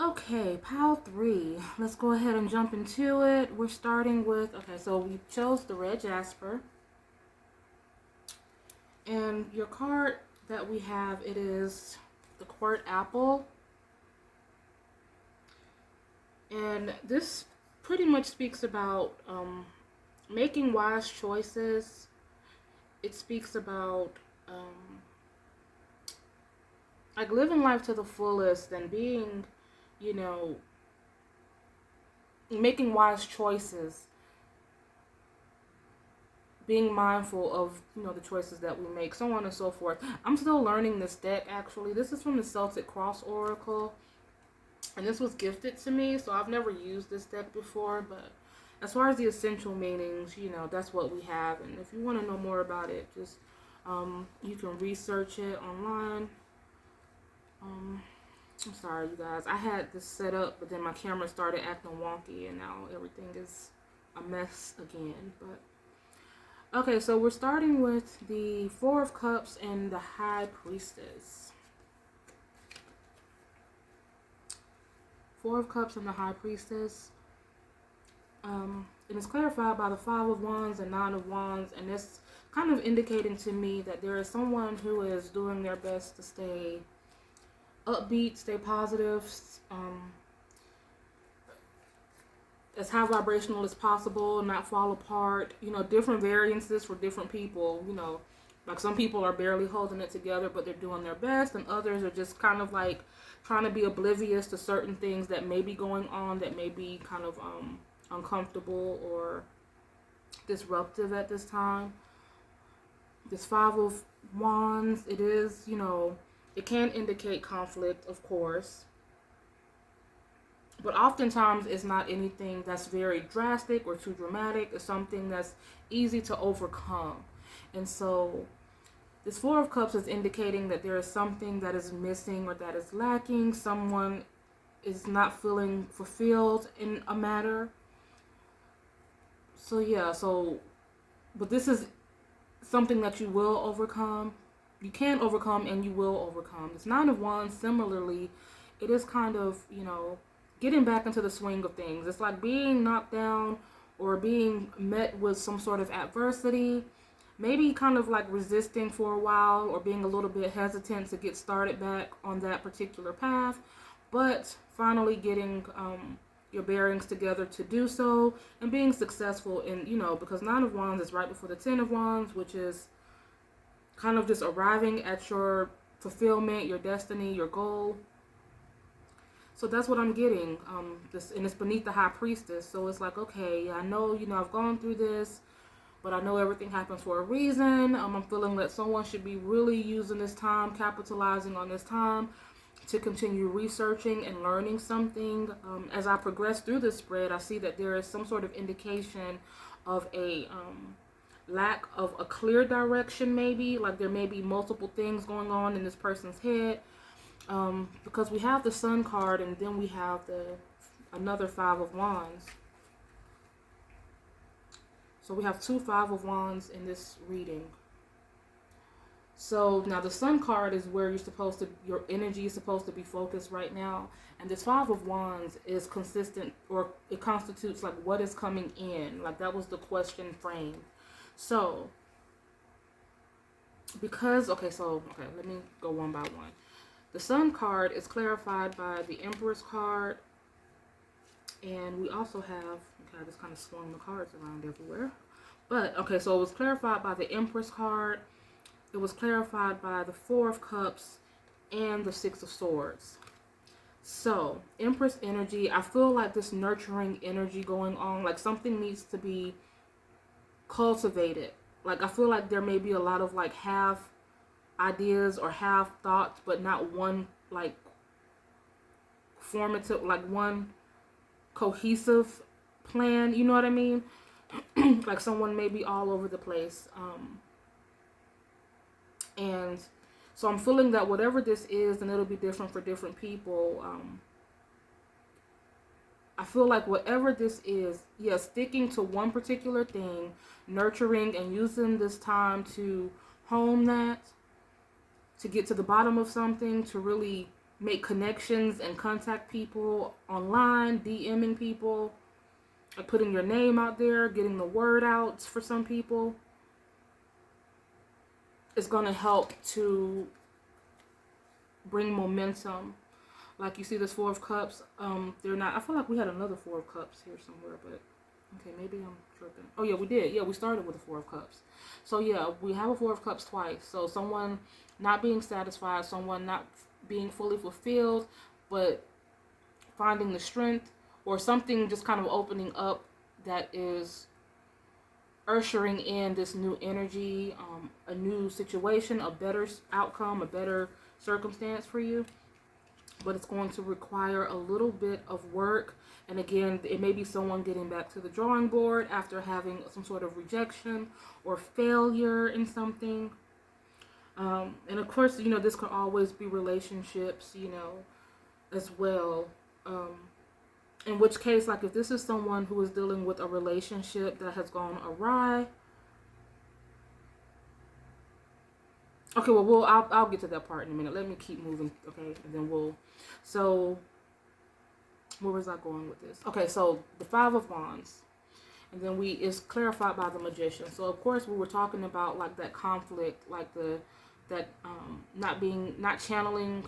Okay, pile 3. Let's go ahead and jump into it. We're starting with, okay, so we chose the red Jasper. And your card that we have, it is the Court Apple. And this pretty much speaks about making wise choices. It speaks about like living life to the fullest and being, you know, making wise choices, being mindful of, the choices that we make, so on and so forth. I'm still learning this deck, actually. This is from the Celtic Cross Oracle, and this was gifted to me, so I've never used this deck before, but as far as the essential meanings, that's what we have. And if you want to know more about it, just you can research it online. I'm sorry, you guys. I had this set up, but then my camera started acting wonky, and now everything is a mess again. But okay, so we're starting with the Four of Cups and the High Priestess. Four of Cups and the High Priestess. And it's clarified by the Five of Wands and Nine of Wands, and it's kind of indicating to me that there is someone who is doing their best to stay upbeat, stay positive, as high vibrational as possible, not fall apart. Different variances for different people. Like some people are barely holding it together, but they're doing their best, and others are just kind of like trying to be oblivious to certain things that may be going on that may be kind of uncomfortable or disruptive at this time. This Five of Wands, it is, it can indicate conflict, of course. But oftentimes it's not anything that's very drastic or too dramatic. It's something that's easy to overcome. And so this Four of Cups is indicating that there is something that is missing or that is lacking. Someone is not feeling fulfilled in a matter. So yeah, but this is something that you will overcome. You can overcome and you will overcome. This Nine of Wands, similarly, it is kind of, getting back into the swing of things. It's like being knocked down or being met with some sort of adversity. Maybe kind of like resisting for a while or being a little bit hesitant to get started back on that particular path. But finally getting your bearings together to do so and being successful in, because Nine of Wands is right before the Ten of Wands, which is kind of just arriving at your fulfillment, your destiny, your goal. So that's what I'm getting. And it's beneath the High Priestess. So it's like, okay, I know, I've gone through this, but I know everything happens for a reason. I'm feeling that someone should be really using this time, capitalizing on this time to continue researching and learning something. As I progress through this spread, I see that there is some sort of indication of a lack of a clear direction, maybe. Like there may be multiple things going on in this person's head. Because we have the Sun card and then we have another Five of Wands. So we have two Five of Wands in this reading. So now the Sun card is where your energy is supposed to be focused right now. And this Five of Wands is consistent, or it constitutes like what is coming in. Like that was the question frame. So, let me go one by one. The Sun card is clarified by the Empress card. And we also have, I just kind of swung the cards around everywhere. But, so it was clarified by the Empress card. It was clarified by the Four of Cups and the Six of Swords. So, Empress energy, I feel like this nurturing energy going on, like something needs to be cultivated. Like I feel like there may be a lot of like half ideas or half thoughts, but not one like formative, like one cohesive plan, you know what I mean? Like someone may be all over the place. And so I'm feeling that whatever this is, and it'll be different for different people. I feel like whatever this is, sticking to one particular thing, nurturing and using this time to hone that, to get to the bottom of something, to really make connections and contact people online, DMing people, putting your name out there, getting the word out for some people. It's going to help to bring momentum. Like you see this Four of Cups, they're not, I feel like we had another Four of Cups here somewhere, but okay, maybe I'm tripping. Oh yeah, we did. Yeah, we started with the Four of Cups. So yeah, we have a Four of Cups twice. So someone not being satisfied, someone not being fully fulfilled, but finding the strength, or something just kind of opening up that is ushering in this new energy, a new situation, a better outcome, a better circumstance for you. But it's going to require a little bit of work. And again, it may be someone getting back to the drawing board after having some sort of rejection or failure in something. And of course, this could always be relationships, as well. In which case, like if this is someone who is dealing with a relationship that has gone awry. Okay, well, I'll get to that part in a minute. Let me keep moving, okay, and then so, where was I going with this? Okay, so the Five of Wands, and then is clarified by the Magician. So of course we were talking about like that conflict, like not channeling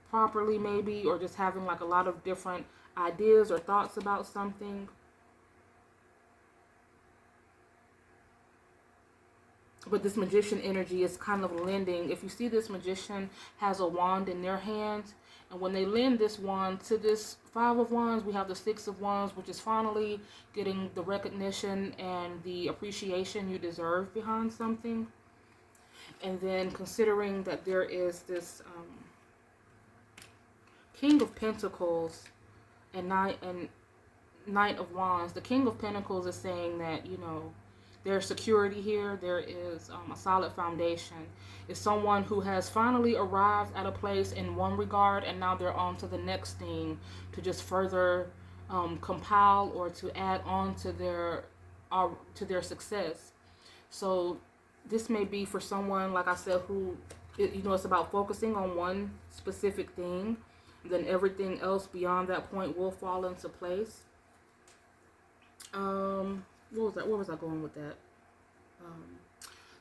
properly maybe, or just having like a lot of different ideas or thoughts about something. But this Magician energy is kind of lending. If you see, this Magician has a wand in their hands, and when they lend this wand to this Five of Wands, we have the Six of Wands, which is finally getting the recognition and the appreciation you deserve behind something. And then considering that there is this King of Pentacles and Knight of Wands. The King of Pentacles is saying that, there's security here. There is a solid foundation. It's someone who has finally arrived at a place in one regard, and now they're on to the next thing to just further compile or to add on to their success. So this may be for someone, like I said, who, it's about focusing on one specific thing. Then everything else beyond that point will fall into place. Where was I going with that?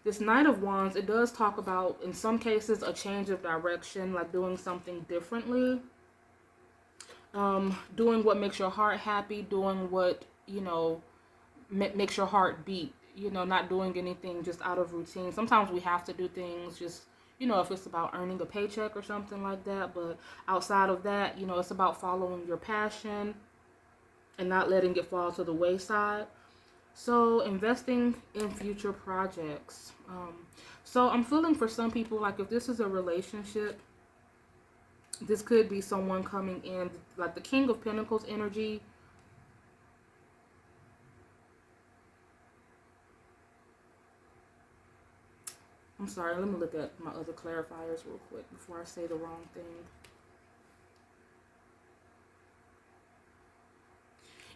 This Knight of Wands, it does talk about, in some cases, a change of direction, like doing something differently. Doing what makes your heart happy, doing what, makes your heart beat. Not doing anything just out of routine. Sometimes we have to do things just, if it's about earning a paycheck or something like that. But outside of that, it's about following your passion and not letting it fall to the wayside. So investing in future projects. So I'm feeling for some people, like if this is a relationship, this could be someone coming in, like the King of Pentacles energy. I'm sorry, let me look at my other clarifiers real quick before I say the wrong thing.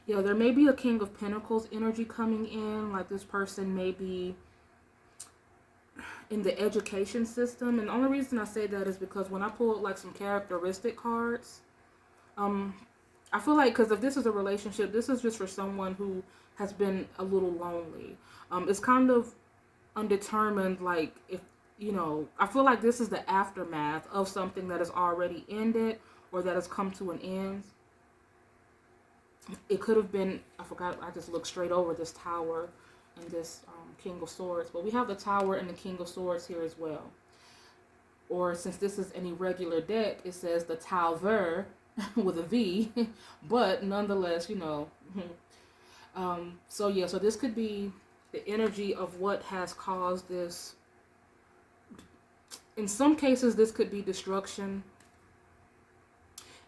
Yeah, there may be a King of Pentacles energy coming in. Like this person may be in the education system. And the only reason I say that is because when I pulled like some characteristic cards, I feel like, because if this is a relationship, this is just for someone who has been a little lonely. It's kind of undetermined, like if, I feel like this is the aftermath of something that has already ended or that has come to an end. It could have been, I forgot, I just looked straight over this Tower and this King of Swords. But we have the Tower and the King of Swords here as well. Or since this is an irregular deck, it says the Tower with a V. But nonetheless, so yeah, so this could be the energy of what has caused this. In some cases, this could be destruction.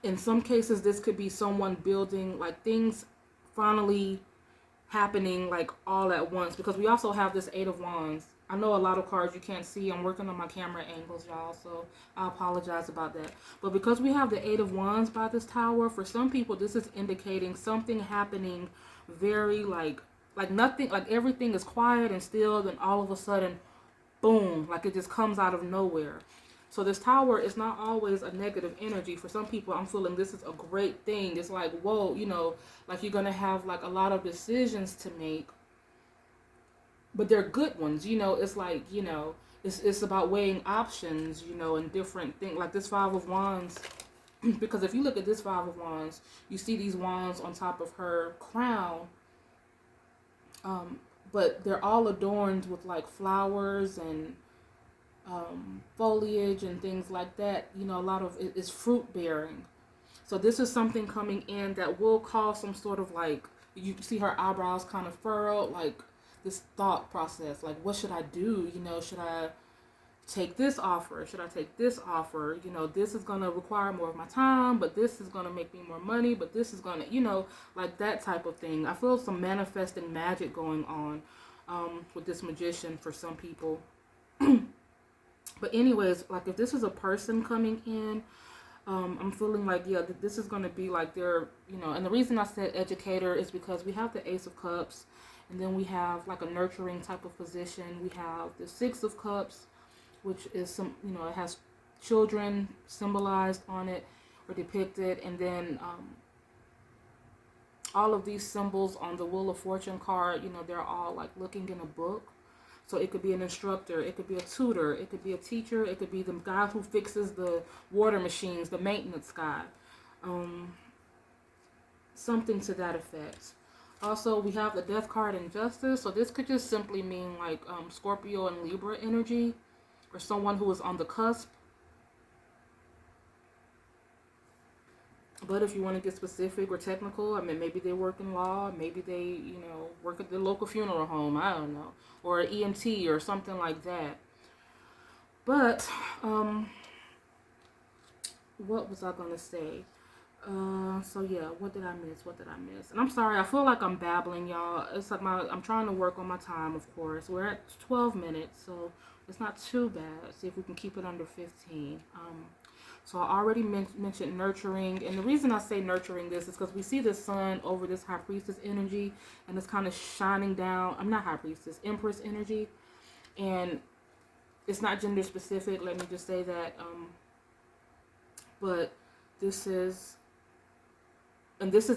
In some cases, this could be someone building, like things finally happening like all at once. Because we also have this Eight of Wands. I know a lot of cards you can't see. I'm working on my camera angles, y'all, so I apologize about that. But because we have the Eight of Wands by this Tower, for some people, this is indicating something happening very like nothing, like everything is quiet and still, then all of a sudden, boom, like it just comes out of nowhere. So this tower is not always a negative energy. For some people, I'm feeling this is a great thing. It's like, whoa, you know, like you're going to have like a lot of decisions to make, but they're good ones. You know, it's like, you know, it's about weighing options, you know, and different things. Like this Five of Wands, because if you look at this Five of Wands, you see these wands on top of her crown, but they're all adorned with like flowers and foliage and things like that. You know, a lot of it is fruit bearing. So this is something coming in that will cause some sort of like, you see her eyebrows kind of furrowed, like this thought process, like what should I do? You know, should I take this offer? Should I take this offer? You know, this is going to require more of my time, but this is going to make me more money, but this is going to, you know, like that type of thing. I feel some manifesting magic going on with this magician for some people. But anyways, like if this is a person coming in, I'm feeling like, yeah, this is going to be like their, you know, and the reason I said educator is because we have the Ace of Cups, and then we have like a nurturing type of position. We have the Six of Cups, which is some, you know, it has children symbolized on it or depicted, and then all of these symbols on the Wheel of Fortune card, you know, they're all like looking in a book. So it could be an instructor, it could be a tutor, it could be a teacher, it could be the guy who fixes the water machines, the maintenance guy. Something to that effect. Also, we have the Death card in Justice. So this could just simply mean like Scorpio and Libra energy, or someone who is on the cusp. But if you want to get specific or technical, I mean, maybe they work in law, maybe they, you know, work at the local funeral home, I don't know, or an EMT or something like that. But, what was I going to say? So yeah, what did I miss? And I'm sorry, I feel like I'm babbling, y'all. It's like I'm trying to work on my time, of course. We're at 12 minutes, so it's not too bad. See if we can keep it under 15. So I already mentioned nurturing, and the reason I say nurturing this is because we see the sun over this High Priestess energy, and it's kind of shining down. I'm not High Priestess, Empress energy, and it's not gender specific. Let me just say that. But this is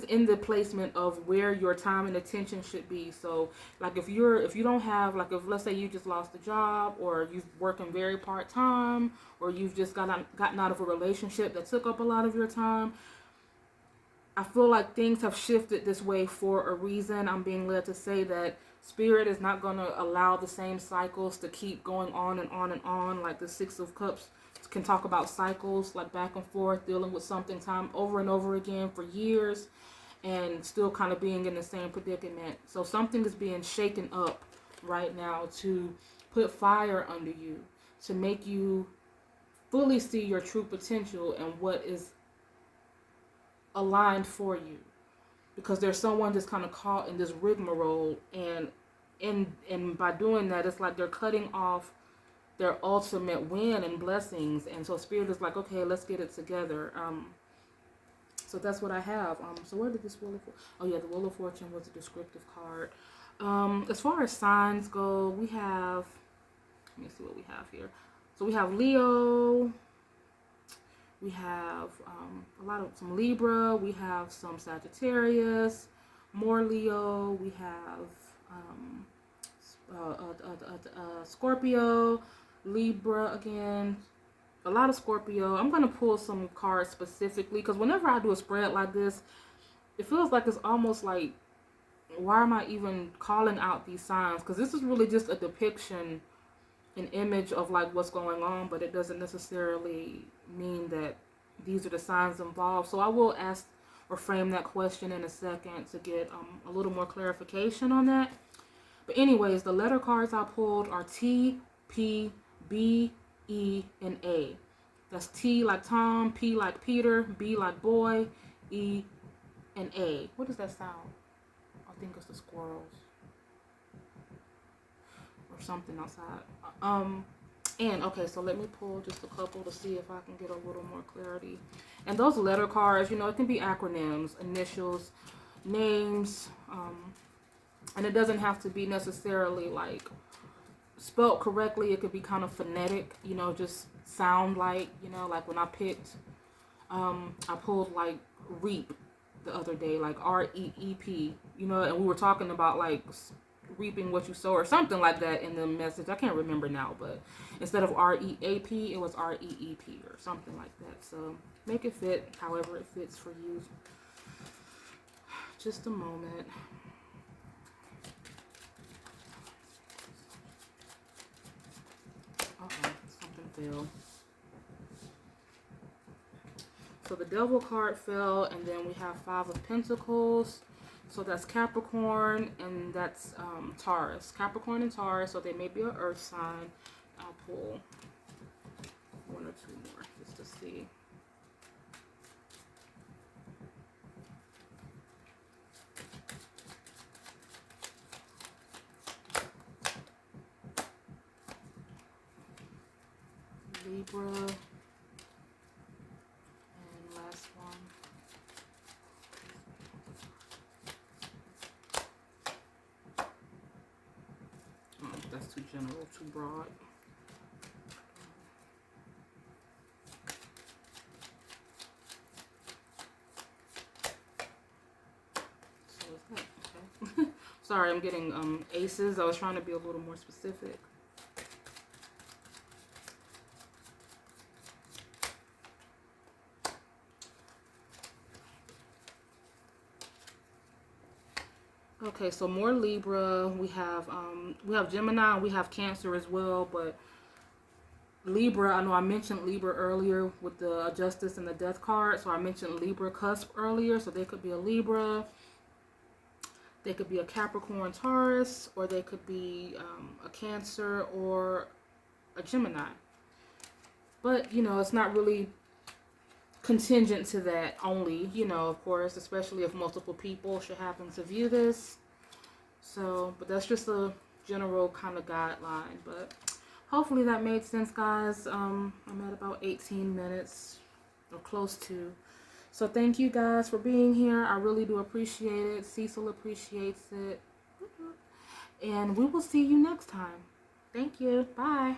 in the placement of where your time and attention should be. So like if you don't have, like if let's say you just lost a job, or you're working very part-time, or you've just gotten out of a relationship that took up a lot of your time, I feel like things have shifted this way for a reason. I'm being led to say that Spirit is not going to allow the same cycles to keep going on and on and on. Like the Six of Cups can talk about cycles, like back and forth, dealing with something time over and over again for years, and still kind of being in the same predicament. So something is being shaken up right now to put fire under you, to make you fully see your true potential and what is aligned for you. Because there's someone that's kind of caught in this rigmarole, and by doing that, it's like they're cutting off their ultimate win and blessings. And so Spirit is like, okay, let's get it together. So that's what I have. So where did this Wheel of oh yeah, the Wheel of Fortune was a descriptive card. As far as signs go, we have, let me see what we have here. So we have Leo, we have some Libra, we have some Sagittarius, more Leo, we have Scorpio, Libra again, a lot of Scorpio. I'm going to pull some cards specifically because whenever I do a spread like this, it feels like it's almost like, why am I even calling out these signs? Because this is really just a depiction, an image of like what's going on, but it doesn't necessarily mean that these are the signs involved. So I will ask or frame that question in a second to get a little more clarification on that. But anyways, the letter cards I pulled are T, P, B, E, and A. That's T like Tom, P like Peter, B like boy, E, and A. What does that sound? I think it's the squirrels or something outside. And okay, so let me pull just a couple to see if I can get a little more clarity. And those letter cards, you know, it can be acronyms, initials, names, and it doesn't have to be necessarily like spelled correctly. It could be kind of phonetic, you know, just sound like, you know, like when I picked, I pulled like reap the other day, like REEP, you know, and we were talking about like reaping what you sow or something like that in the message. I can't remember now, but instead of REAP, it was REEP or something like that. So make it fit however it fits for you. Just a moment. Okay, something fell. So the devil card fell, and then we have Five of Pentacles. So that's Capricorn, and that's Taurus. Capricorn and Taurus, so they may be an earth sign. I'll pull one or two more just to see. Libra. And last one. Oh, that's too general, too broad. So is that okay? Sorry, I'm getting aces. I was trying to be a little more specific. Okay, so more Libra. We have Gemini and we have Cancer as well, but Libra, I know I mentioned Libra earlier with the Justice and the Death card, so I mentioned Libra cusp earlier, so they could be a Libra, they could be a Capricorn Taurus, or they could be a Cancer or a Gemini. But, you know, it's not really contingent to that only, you know, of course, especially if multiple people should happen to view this. So, but that's just a general kind of guideline. But hopefully that made sense, guys. I'm at about 18 minutes or close to. So thank you guys for being here. I really do appreciate it. Cecil appreciates it. And we will see you next time. Thank you. Bye.